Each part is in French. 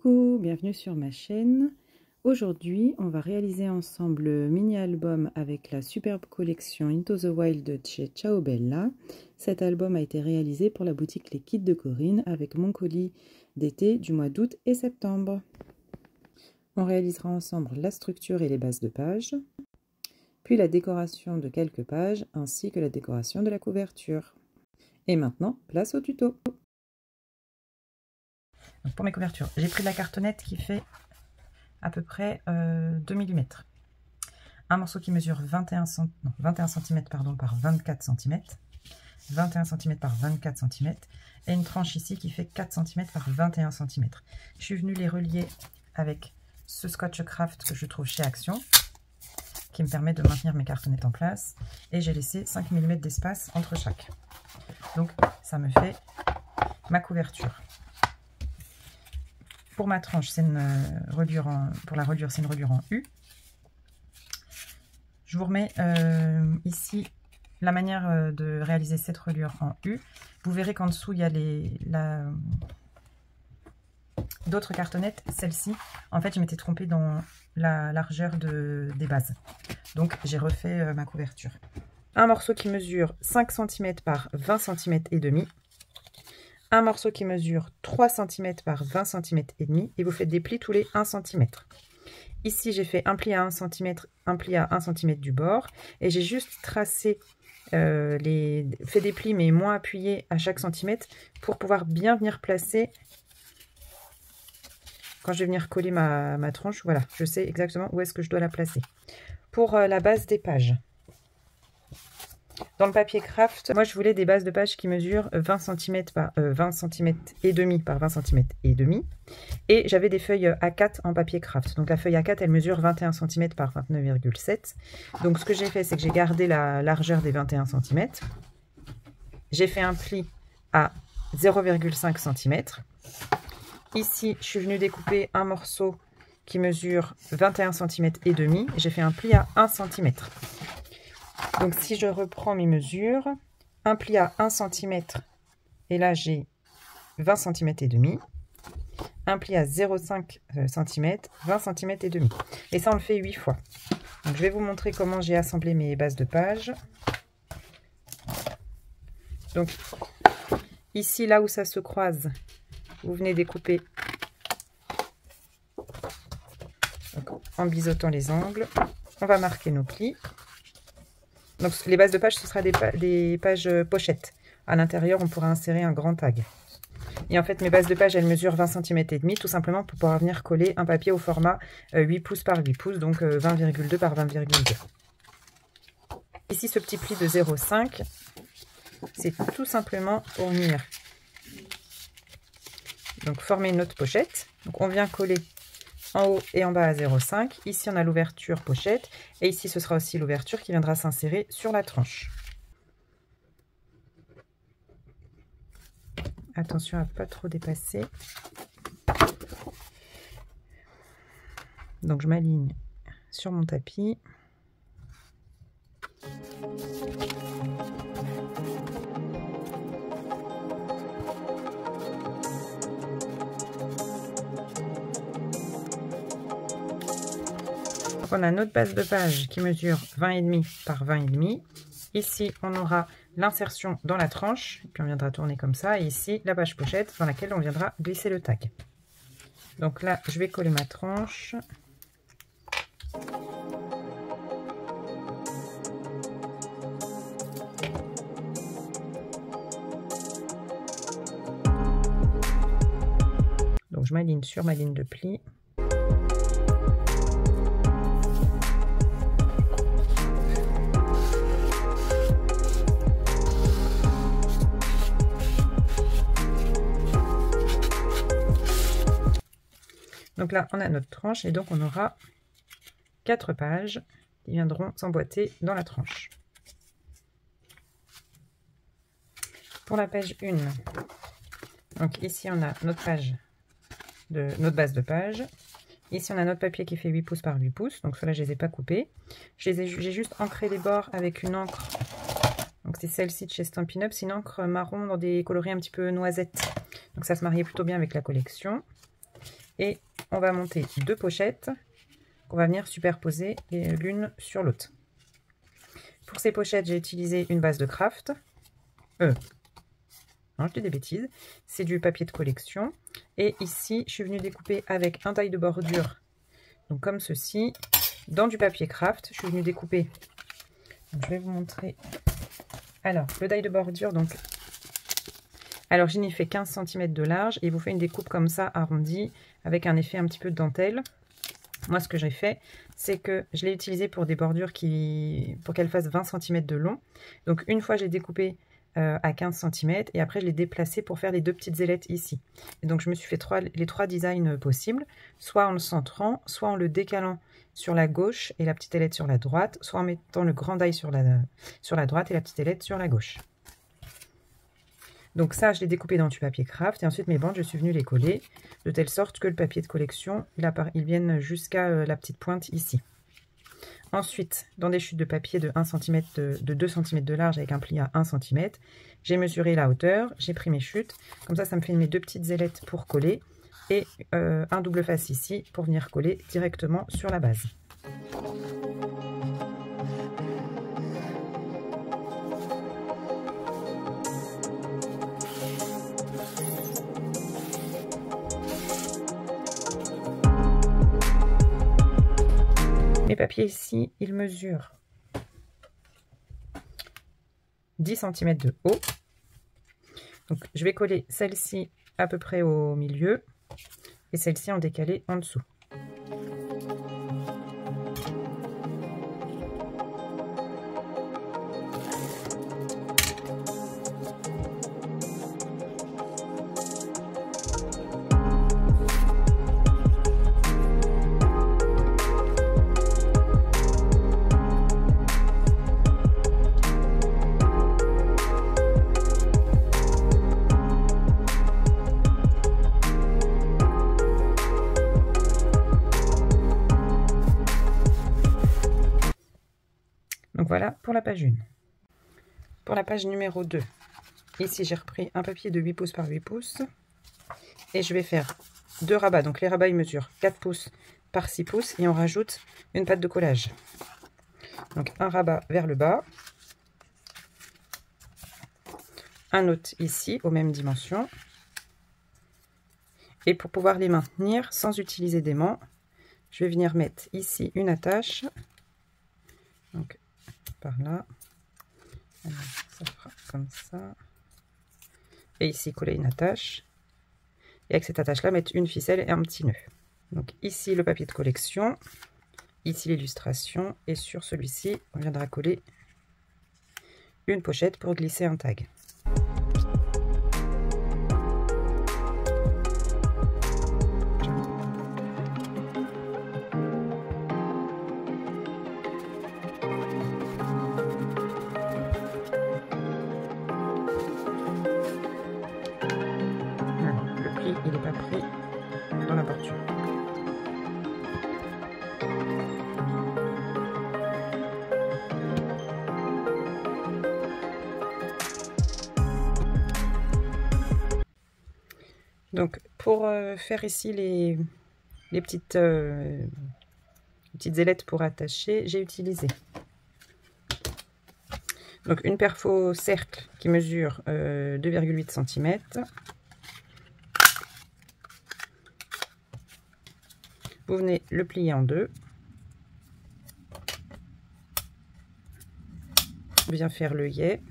Coucou, bienvenue sur ma chaîne. Aujourd'hui, on va réaliser ensemble le mini-album avec la superbe collection Into the Wild de chez Ciao Bella. Cet album a été réalisé pour la boutique Les Kits de Corinne avec mon colis d'été du mois d'août et septembre. On réalisera ensemble la structure et les bases de pages, puis la décoration de quelques pages ainsi que la décoration de la couverture. Et maintenant, place au tuto. Donc pour mes couvertures, j'ai pris de la cartonnette qui fait à peu près 2 mm. Un morceau qui mesure 21 cm par 24 cm, 21 cm par 24 cm, et une tranche ici qui fait 4 cm par 21 cm. Je suis venue les relier avec ce Scotch Craft que je trouve chez Action, qui me permet de maintenir mes cartonnettes en place, et j'ai laissé 5 mm d'espace entre chaque. Donc ça me fait ma couverture. Pour ma tranche, c'est une reliure pour la reliure, c'est une reliure en U. Je vous remets ici la manière de réaliser cette reliure en U. Vous verrez qu'en dessous, il y a d'autres cartonnettes. Celle-ci, en fait, je m'étais trompée dans la largeur des bases. Donc, j'ai refait ma couverture. Un morceau qui mesure 5 cm par 20 cm et demi. Un morceau qui mesure 3 cm par 20 cm et demi, et vous faites des plis tous les 1 cm. Ici, j'ai fait un pli à 1 cm, un pli à 1 cm du bord, et j'ai juste tracé, fait des plis mais moins appuyés à chaque centimètre pour pouvoir bien venir placer. Quand je vais venir coller ma tranche, voilà, je sais exactement où est-ce que je dois la placer. Pour la base des pages. Dans le papier craft, moi je voulais des bases de pages qui mesurent 20 cm par 20 cm et demi par 20 cm et demi. Et j'avais des feuilles A4 en papier craft. Donc la feuille A4, elle mesure 21 cm par 29,7. Donc ce que j'ai fait, c'est que j'ai gardé la largeur des 21 cm. J'ai fait un pli à 0,5 cm. Ici, je suis venue découper un morceau qui mesure 21 cm et demi. J'ai fait un pli à 1 cm. Donc si je reprends mes mesures, un pli à 1 cm, et là j'ai 20 cm et demi, un pli à 0,5 cm, 20 cm et demi. Et ça on le fait 8 fois. Donc je vais vous montrer comment j'ai assemblé mes bases de pages. Donc ici là où ça se croise, vous venez découper donc, en biseautant les angles. On va marquer nos plis. Donc les bases de pages, ce sera des pages pochettes. À l'intérieur, on pourra insérer un grand tag. Et en fait, mes bases de pages, elles mesurent 20 cm et demi, tout simplement pour pouvoir venir coller un papier au format 8 pouces par 8 pouces, donc 20,2 par 20,2. Ici, ce petit pli de 0,5, c'est tout simplement pour venir donc former notre pochette. Donc on vient coller en haut et en bas à 0,5. Ici, on a l'ouverture pochette. Et ici, ce sera aussi l'ouverture qui viendra s'insérer sur la tranche. Attention à ne pas trop dépasser. Donc, je m'aligne sur mon tapis. On a notre base de page qui mesure 20,5 par 20,5. Ici, on aura l'insertion dans la tranche, et puis on viendra tourner comme ça. Et ici, la page pochette dans laquelle on viendra glisser le tag. Donc là, je vais coller ma tranche. Donc je m'aligne sur ma ligne de pli. Donc là, on a notre tranche et donc on aura 4 pages qui viendront s'emboîter dans la tranche. Pour la page 1, donc ici on a notre base de page. Ici on a notre papier qui fait 8 pouces par 8 pouces. Donc ceux-là, je ne les ai pas coupés. J'ai juste ancré les bords avec une encre. Donc c'est celle-ci de chez Stampin' Up. C'est une encre marron dans des coloris un petit peu noisettes. Donc ça se mariait plutôt bien avec la collection. Et on va monter 2 pochettes qu'on va venir superposer l'une sur l'autre. Pour ces pochettes, j'ai utilisé une base de craft. Non, je dis des bêtises. C'est du papier de collection. Et ici, je suis venue découper avec un die de bordure, donc comme ceci, dans du papier craft. Je suis venue découper. Donc, je vais vous montrer. Alors, le die de bordure, donc. Alors, j'y fait 15 cm de large et il vous fait une découpe comme ça, arrondie, avec un effet un petit peu de dentelle. Moi, ce que j'ai fait, c'est que je l'ai utilisé pour des bordures pour qu'elles fassent 20 cm de long. Donc, une fois, j'ai découpé à 15 cm et après, je l'ai déplacé pour faire les 2 petites ailettes ici. Et donc, je me suis fait les 3 designs possibles, soit en le centrant, soit en le décalant sur la gauche et la petite ailette sur la droite, soit en mettant le grand die sur la droite et la petite ailette sur la gauche. Donc ça, je l'ai découpé dans du papier craft. Et ensuite, mes bandes, je suis venue les coller de telle sorte que le papier de collection, il vienne jusqu'à la petite pointe ici. Ensuite, dans des chutes de papier de 1 cm, de 2 cm de large avec un pli à 1 cm, j'ai mesuré la hauteur, j'ai pris mes chutes. Comme ça me fait mes 2 petites ailettes pour coller. Et un double face ici pour venir coller directement sur la base. Mes papiers ici, ils mesurent 10 cm de haut. Donc je vais coller celle-ci à peu près au milieu et celle-ci en décalé en dessous. Donc voilà pour la page 1. Pour la page numéro 2, ici j'ai repris un papier de 8 pouces par 8 pouces et je vais faire 2 rabats. Donc les rabats ils mesurent 4 pouces par 6 pouces et on rajoute une patte de collage. Donc un rabat vers le bas, un autre ici aux mêmes dimensions. Et pour pouvoir les maintenir sans utiliser d'aimant, je vais venir mettre ici une attache. Donc par là, alors, ça fera comme ça, et ici coller une attache, et avec cette attache là mettre une ficelle et un petit nœud. Donc ici le papier de collection, ici l'illustration, et sur celui-ci on viendra coller une pochette pour glisser un tag. Il n'est pas pris dans la porture. Donc pour faire ici les petites ailettes pour attacher, j'ai utilisé donc une perfo cercle qui mesure 2,8 cm. Vous venez le plier en deux, bien faire l'œillet.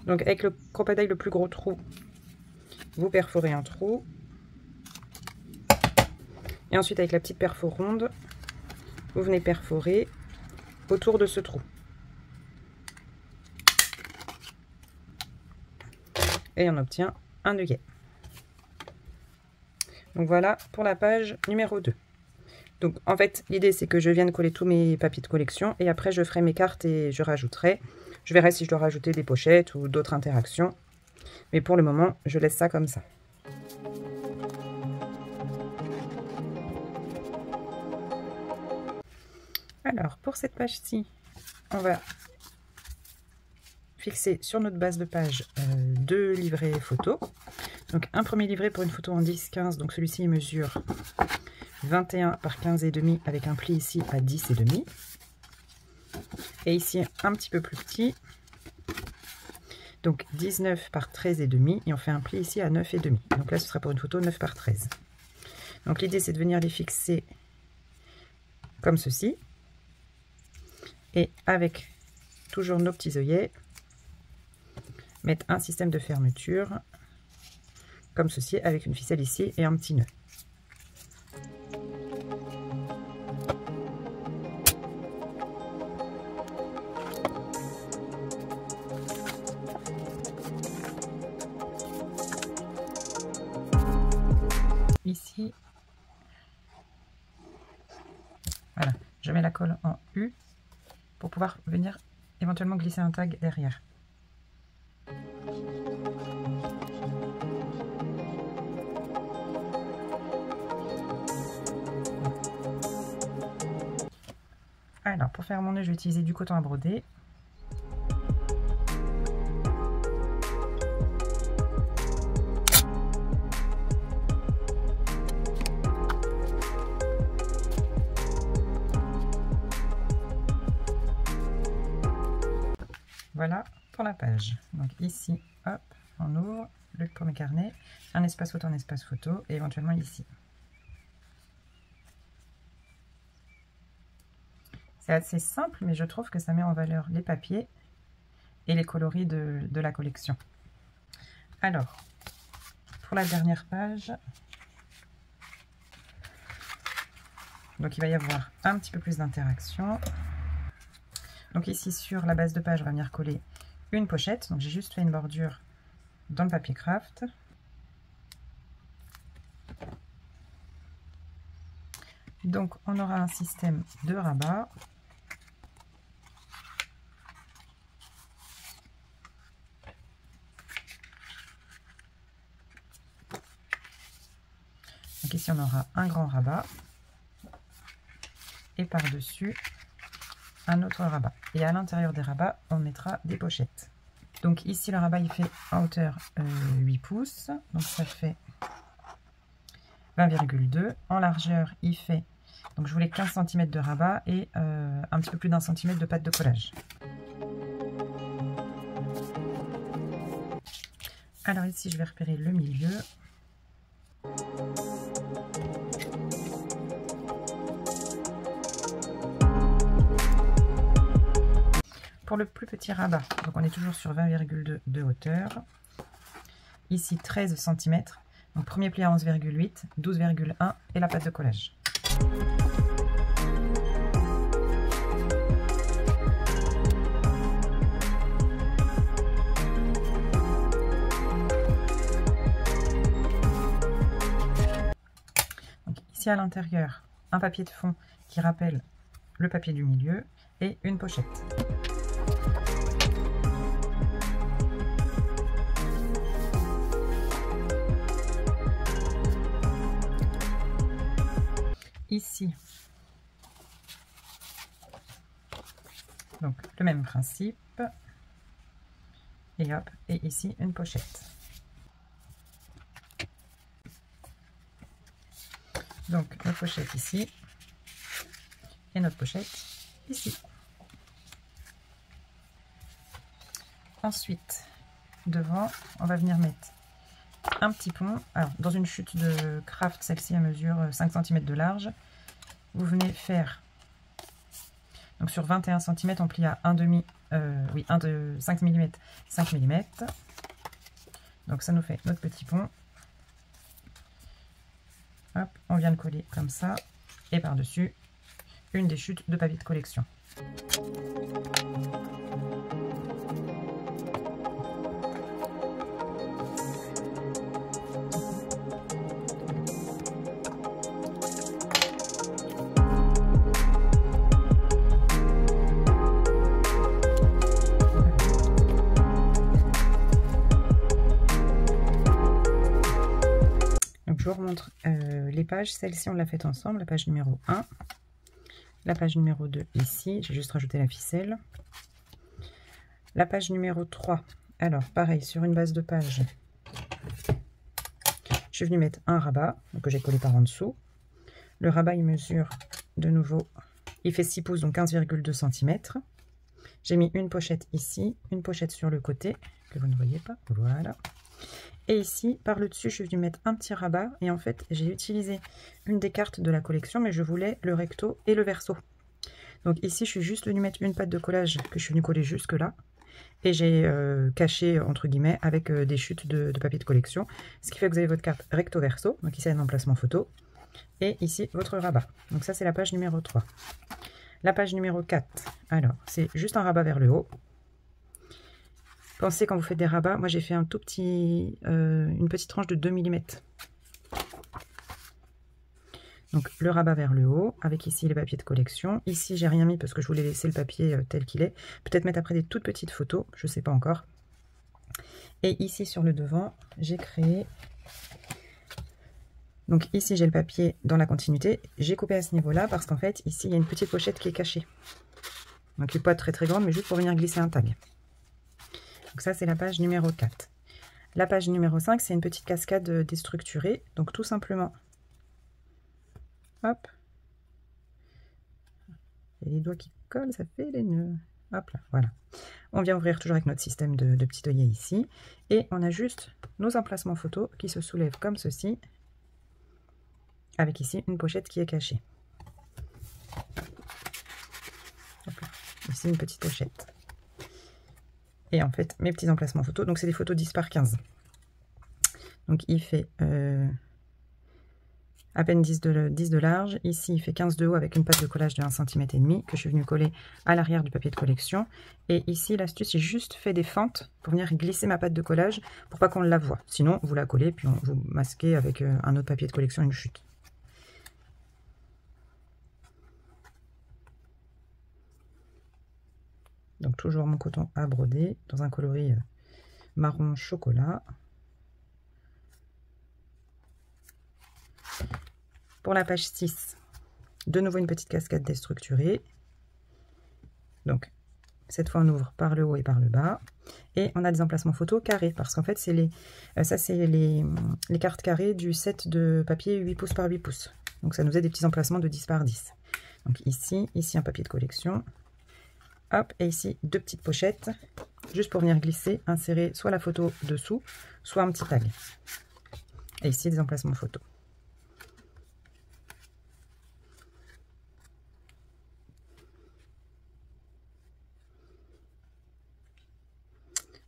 Donc avec le crocodile le plus gros trou, vous perforez un trou. Et ensuite avec la petite perfo ronde, vous venez perforer autour de ce trou. Et on obtient un œillet. Donc voilà pour la page numéro 2. Donc en fait l'idée c'est que je vienne coller tous mes papiers de collection et après je ferai mes cartes et je rajouterai. Je verrai si je dois rajouter des pochettes ou d'autres interactions. Mais pour le moment je laisse ça comme ça. Alors pour cette page-ci, on va fixer sur notre base de page 2 livrets photos. Donc un premier livret pour une photo en 10-15, donc celui-ci il mesure 21 par 15,5 avec un pli ici à 10,5. Et ici un petit peu plus petit, donc 19 par 13,5 et on fait un pli ici à 9,5. Donc là ce sera pour une photo 9 par 13. Donc l'idée c'est de venir les fixer comme ceci. Et avec toujours nos petits œillets, mettre un système de fermeture comme ceci avec une ficelle ici et un petit nœud. Ici, voilà, je mets la colle en U pour pouvoir venir éventuellement glisser un tag derrière. Alors, pour faire mon nœud, je vais utiliser du coton à broder. Voilà pour la page. Donc ici, hop, on ouvre le premier carnet, un espace photo et éventuellement ici. C'est assez simple, mais je trouve que ça met en valeur les papiers et les coloris de la collection. Alors, pour la dernière page, donc il va y avoir un petit peu plus d'interaction. Donc ici sur la base de page, on va venir coller une pochette. Donc j'ai juste fait une bordure dans le papier craft. Donc on aura un système de rabat. Donc ici on aura un grand rabat. Et par-dessus un autre rabat. Et à l'intérieur des rabats, on mettra des pochettes. Donc ici, le rabat, il fait en hauteur 8 pouces. Donc ça fait 20,2. En largeur, il fait, donc je voulais 15 cm de rabat et un petit peu plus d'1 cm de pâte de collage. Alors ici, je vais repérer le milieu. Pour le plus petit rabat, donc on est toujours sur 20,2 de hauteur. Ici 13 cm. Donc premier pli à 11,8, 12,1 et la pâte de collage. Donc ici à l'intérieur, un papier de fond qui rappelle le papier du milieu et une pochette. Ici, donc le même principe, et hop, et ici une pochette. Donc notre pochette ici, et notre pochette ici. Ensuite, devant, on va venir mettre un petit pont. Alors, dans une chute de craft, celle-ci elle mesure 5 cm de large. Vous venez faire, donc sur 21 cm, on plie à 1,5, oui, 5 mm, 5 mm. Donc ça nous fait notre petit pont. Hop, on vient de coller comme ça. Et par-dessus, une des chutes de papier de collection. Je vous remontre les pages. Celle-ci, on l'a faite ensemble. La page numéro 1. La page numéro 2 ici. J'ai juste rajouté la ficelle. La page numéro 3. Alors, pareil, sur une base de page, Je suis venue mettre un rabat, donc que j'ai collé par en dessous. Le rabat, il mesure de nouveau, il fait 6 pouces, donc 15,2 cm. J'ai mis une pochette ici, une pochette sur le côté, que vous ne voyez pas, voilà. Et ici, par le dessus, je suis venue mettre un petit rabat. Et en fait, j'ai utilisé une des cartes de la collection, mais je voulais le recto et le verso. Donc ici, je suis juste venue mettre une patte de collage que je suis venue coller jusque là. Et j'ai caché, entre guillemets, avec des chutes de papier de collection. Ce qui fait que vous avez votre carte recto-verso. Donc ici, un emplacement photo. Et ici, votre rabat. Donc ça, c'est la page numéro 3. La page numéro 4, alors, c'est juste un rabat vers le haut. Pensez quand vous faites des rabats, moi j'ai fait un tout petit, une petite tranche de 2 mm. Donc le rabat vers le haut, avec ici les papiers de collection. Ici j'ai rien mis parce que je voulais laisser le papier tel qu'il est. Peut-être mettre après des toutes petites photos, je ne sais pas encore. Et ici sur le devant, j'ai créé... Donc ici j'ai le papier dans la continuité. J'ai coupé à ce niveau-là parce qu'en fait ici il y a une petite pochette qui est cachée. Donc qui n'est pas très grande, mais juste pour venir glisser un tag. Donc ça, c'est la page numéro 4. La page numéro 5, c'est une petite cascade déstructurée. Donc tout simplement, hop, il y a les doigts qui collent, ça fait les nœuds. Hop là, voilà. On vient ouvrir toujours avec notre système de petits œillets ici. Et on a juste nos emplacements photos qui se soulèvent comme ceci. Avec ici une pochette qui est cachée. Hop là. Ici une petite pochette. Et en fait, mes petits emplacements photos, donc c'est des photos 10 par 15. Donc il fait à peine 10 de large. Ici, il fait 15 de haut avec une patte de collage de 1,5 cm que je suis venue coller à l'arrière du papier de collection. Et ici, l'astuce, j'ai juste fait des fentes pour venir glisser ma patte de collage pour pas qu'on la voie. Sinon, vous la collez, puis vous masquez avec un autre papier de collection, une chute. Donc toujours mon coton à broder dans un coloris marron chocolat. Pour la page 6, de nouveau une petite cascade déstructurée. Donc cette fois on ouvre par le haut et par le bas. Et on a des emplacements photos carrés parce qu'en fait c'est les cartes carrées du set de papier 8 pouces par 8 pouces. Donc ça nous fait des petits emplacements de 10 par 10. Donc ici un papier de collection. Hop, et ici deux petites pochettes, juste pour venir glisser, insérer soit la photo dessous, soit un petit tag. Et ici des emplacements photos.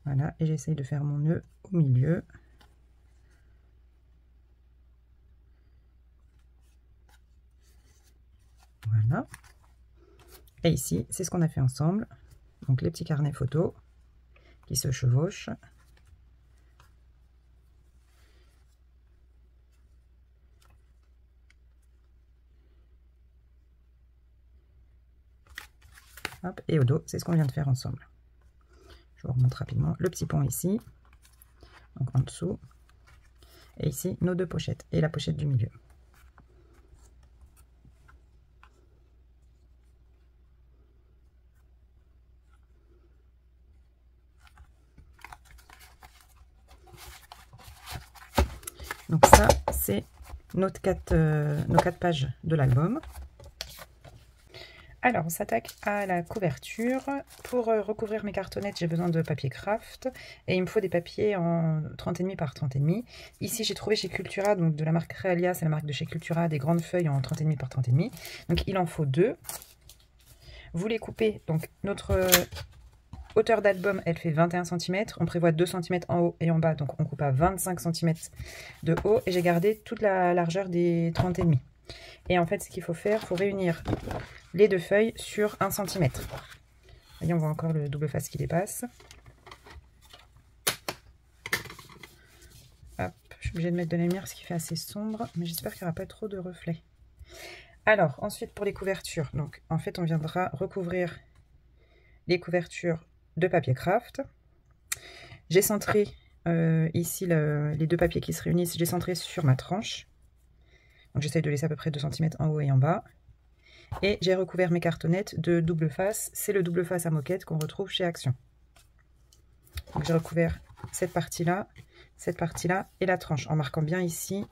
Voilà, et j'essaye de faire mon nœud au milieu. Voilà. Et ici, c'est ce qu'on a fait ensemble. Donc les petits carnets photos qui se chevauchent. Hop, et au dos, c'est ce qu'on vient de faire ensemble. Je vous remonte rapidement. Le petit pont ici, donc en dessous. Et ici, nos deux pochettes et la pochette du milieu. Donc ça, c'est nos quatre pages de l'album. Alors, on s'attaque à la couverture. Pour recouvrir mes cartonnettes, j'ai besoin de papier craft. Et il me faut des papiers en 30,5 par 30,5. Ici, j'ai trouvé chez Cultura, donc de la marque Realia, c'est la marque de chez Cultura, des grandes feuilles en 30,5 par 30,5. Donc, il en faut 2. Vous les coupez. Donc, notre hauteur d'album, elle fait 21 cm. On prévoit 2 cm en haut et en bas. Donc, on coupe à 25 cm de haut. Et j'ai gardé toute la largeur des 30,5. Et en fait, ce qu'il faut faire, il faut réunir les deux feuilles sur 1 cm. Voyez, on voit encore le double face qui dépasse. Hop, je suis obligée de mettre de la lumière parce qu'il fait assez sombre, mais j'espère qu'il n'y aura pas trop de reflets. Alors, ensuite pour les couvertures, donc en fait on viendra recouvrir les couvertures de papier craft. J'ai centré ici les deux papiers qui se réunissent, j'ai centré sur ma tranche. Donc j'essaye de laisser à peu près 2 cm en haut et en bas. Et j'ai recouvert mes cartonnettes de double face. C'est le double face à moquette qu'on retrouve chez Action. Donc j'ai recouvert cette partie-là cette partie-là et la tranche, en marquant bien ici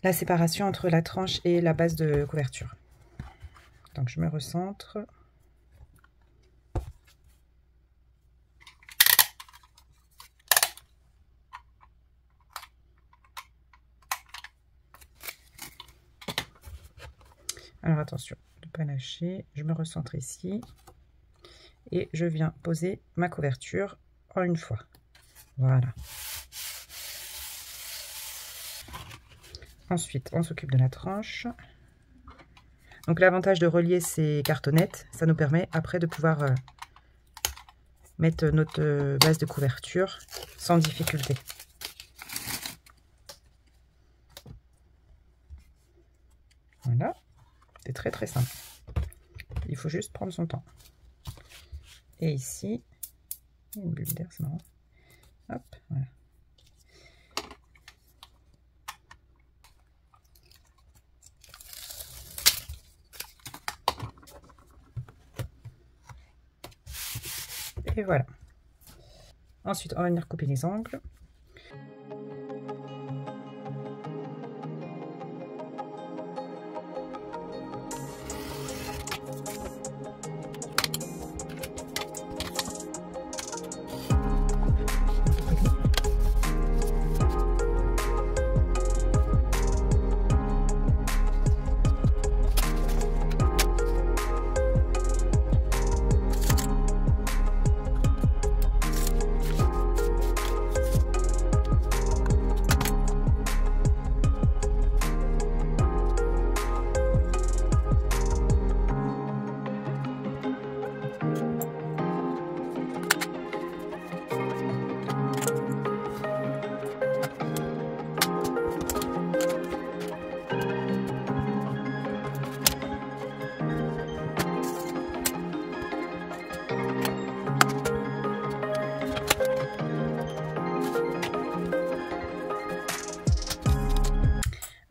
la séparation entre la tranche et la base de couverture. Donc je me recentre. Alors attention, de ne pas lâcher, je me recentre ici et je viens poser ma couverture en une fois. Voilà. Ensuite, on s'occupe de la tranche. Donc l'avantage de relier ces cartonnettes, ça nous permet après de pouvoir mettre notre base de couverture sans difficulté. Voilà, c'est très très simple. Il faut juste prendre son temps. Et ici, une bulle d'air, c'est marrant. Hop, voilà. Et voilà. Ensuite, on va venir couper les angles.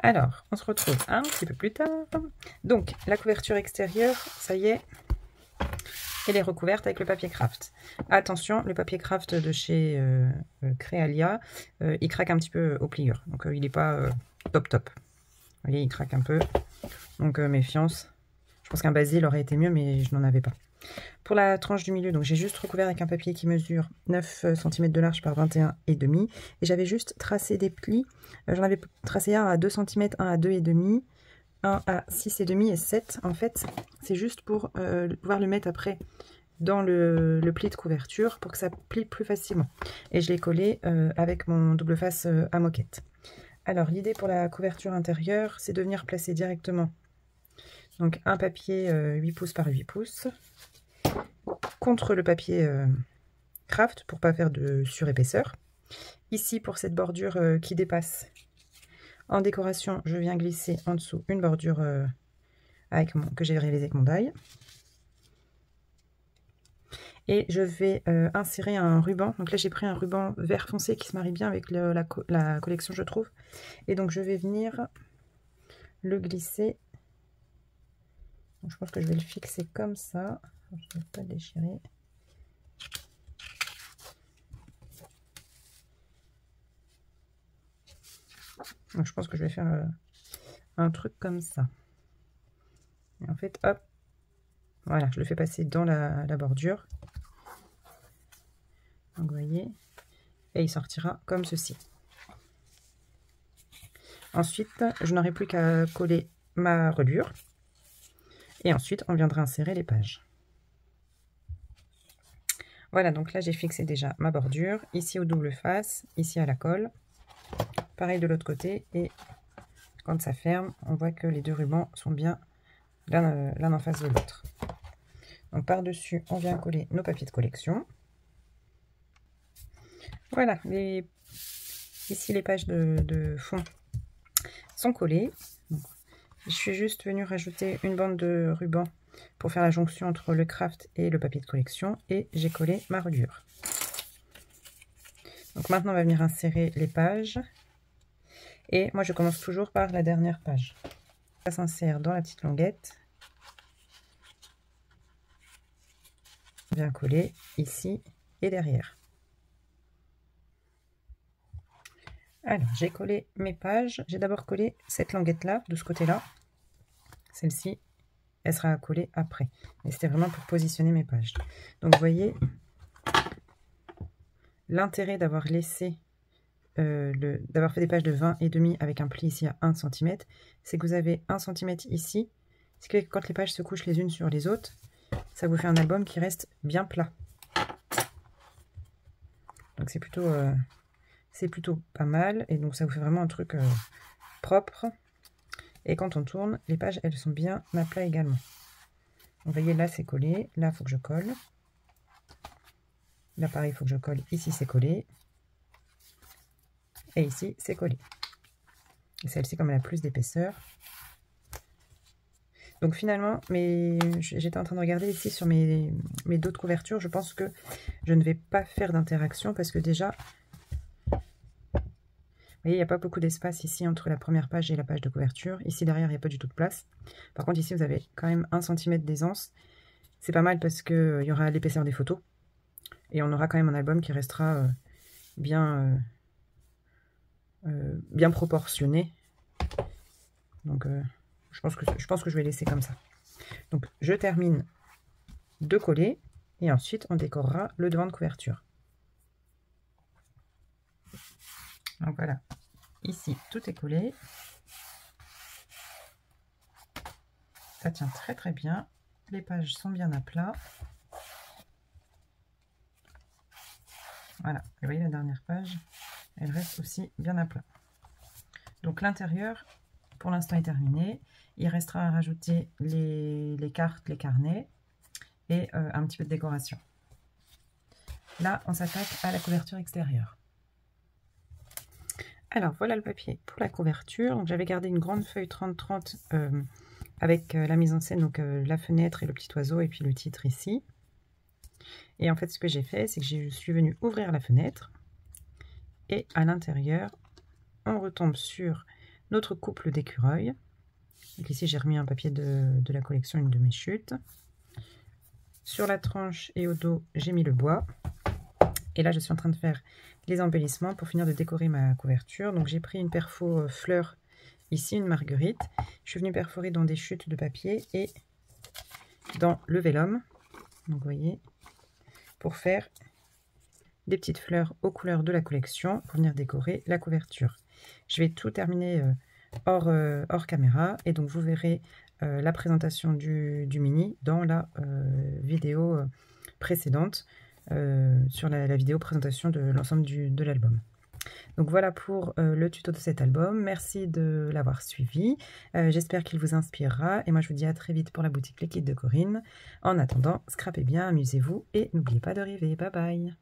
Alors, on se retrouve un petit peu plus tard. Donc, la couverture extérieure, ça y est, elle est recouverte avec le papier craft. Attention, le papier craft de chez Créalia, il craque un petit peu aux pliures. Donc, il n'est pas top top. Vous voyez, il craque un peu. Donc, méfiance. Je pense qu'un basil aurait été mieux, mais je n'en avais pas. Pour la tranche du milieu, donc j'ai juste recouvert avec un papier qui mesure 9 cm de large par 21,5 et j'avais juste tracé des plis. J'en avais tracé un à 2 cm, un à 2,5, un à 6,5 et 7. En fait, c'est juste pour pouvoir le mettre après dans le pli de couverture pour que ça plie plus facilement. Et je l'ai collé avec mon double face à moquette. Alors, l'idée pour la couverture intérieure, c'est de venir placer directement donc un papier 8 pouces par 8 pouces contre le papier craft pour pas faire de surépaisseur. Ici, pour cette bordure qui dépasse, en décoration, je viens glisser en dessous une bordure que j'ai réalisée avec mon die. Et je vais insérer un ruban. Donc là, j'ai pris un ruban vert foncé qui se marie bien avec la collection, je trouve. Et donc, je vais venir le glisser. Donc, je pense que je vais le fixer comme ça. Je ne vais pas le déchirer. Donc, je pense que je vais faire un truc comme ça. Et en fait, hop, voilà, je le fais passer dans la bordure. Donc, vous voyez, et il sortira comme ceci. Ensuite, je n'aurai plus qu'à coller ma reliure. Et ensuite, on viendra insérer les pages. Voilà, donc là, j'ai fixé déjà ma bordure. Ici au double face, ici à la colle. Pareil de l'autre côté. Et quand ça ferme, on voit que les deux rubans sont bien l'un en face de l'autre. Donc par-dessus, on vient coller nos papiers de collection. Voilà, ici les pages de fond sont collées. Donc, je suis juste venue rajouter une bande de ruban pour faire la jonction entre le craft et le papier de collection. Et j'ai collé ma reliure. Donc maintenant, on va venir insérer les pages. Et moi, je commence toujours par la dernière page. Ça s'insère dans la petite longuette. On vient coller ici et derrière. Alors, j'ai collé mes pages. J'ai d'abord collé cette languette-là, de ce côté-là. Celle-ci, elle sera collée après. Mais c'était vraiment pour positionner mes pages. Donc, vous voyez, l'intérêt d'avoir laissé, d'avoir fait des pages de 20,5 avec un pli ici à 1 cm, c'est que vous avez 1 cm ici. Ce qui fait que quand les pages se couchent les unes sur les autres, ça vous fait un album qui reste bien plat. Donc c'est plutôt pas mal. Et donc ça vous fait vraiment un truc propre. Et quand on tourne, les pages, elles sont bien à plat également. Vous voyez, là, c'est collé. Là, il faut que je colle. Là, pareil, il faut que je colle. Ici, c'est collé. Et ici, c'est collé. Et celle-ci, comme elle a plus d'épaisseur. Donc finalement, j'étais en train de regarder ici sur mes dos de couverture. Je pense que je ne vais pas faire d'interaction parce que déjà, vous voyez, il n'y a pas beaucoup d'espace ici entre la première page et la page de couverture. Ici, derrière, il n'y a pas du tout de place. Par contre, ici, vous avez quand même 1 cm d'aisance. C'est pas mal parce qu'il y aura l'épaisseur des photos. Et on aura quand même un album qui restera bien proportionné. Donc, je pense que je vais laisser comme ça. Donc, je termine de coller. Et ensuite, on décorera le devant de couverture. Donc voilà, ici tout est collé. Ça tient très très bien. Les pages sont bien à plat. Voilà, vous voyez la dernière page, elle reste aussi bien à plat. Donc l'intérieur, pour l'instant, est terminé. Il restera à rajouter les cartes, les carnets et un petit peu de décoration. Là, on s'attaque à la couverture extérieure. Alors, voilà le papier pour la couverture. Donc, j'avais gardé une grande feuille 30-30 avec la mise en scène, donc la fenêtre et le petit oiseau, et puis le titre ici. Et en fait, ce que j'ai fait, c'est que je suis venue ouvrir la fenêtre. Et à l'intérieur, on retombe sur notre couple d'écureuils. Donc ici, j'ai remis un papier de la collection, une de mes chutes. Sur la tranche et au dos, j'ai mis le bois. Et là, je suis en train de faire les embellissements pour finir de décorer ma couverture. Donc, j'ai pris une perfo fleur, ici, une marguerite. Je suis venue perforer dans des chutes de papier et dans le vélum. Donc, vous voyez, pour faire des petites fleurs aux couleurs de la collection pour venir décorer la couverture. Je vais tout terminer hors caméra et donc vous verrez la présentation du mini dans la vidéo précédente. Sur la vidéo présentation de l'ensemble de l'album. Donc voilà pour le tuto de cet album. Merci de l'avoir suivi. J'espère qu'il vous inspirera. Et moi, je vous dis à très vite pour la boutique Les Kits de Corinne. En attendant, scrapez bien, amusez-vous et n'oubliez pas de rêver. Bye bye!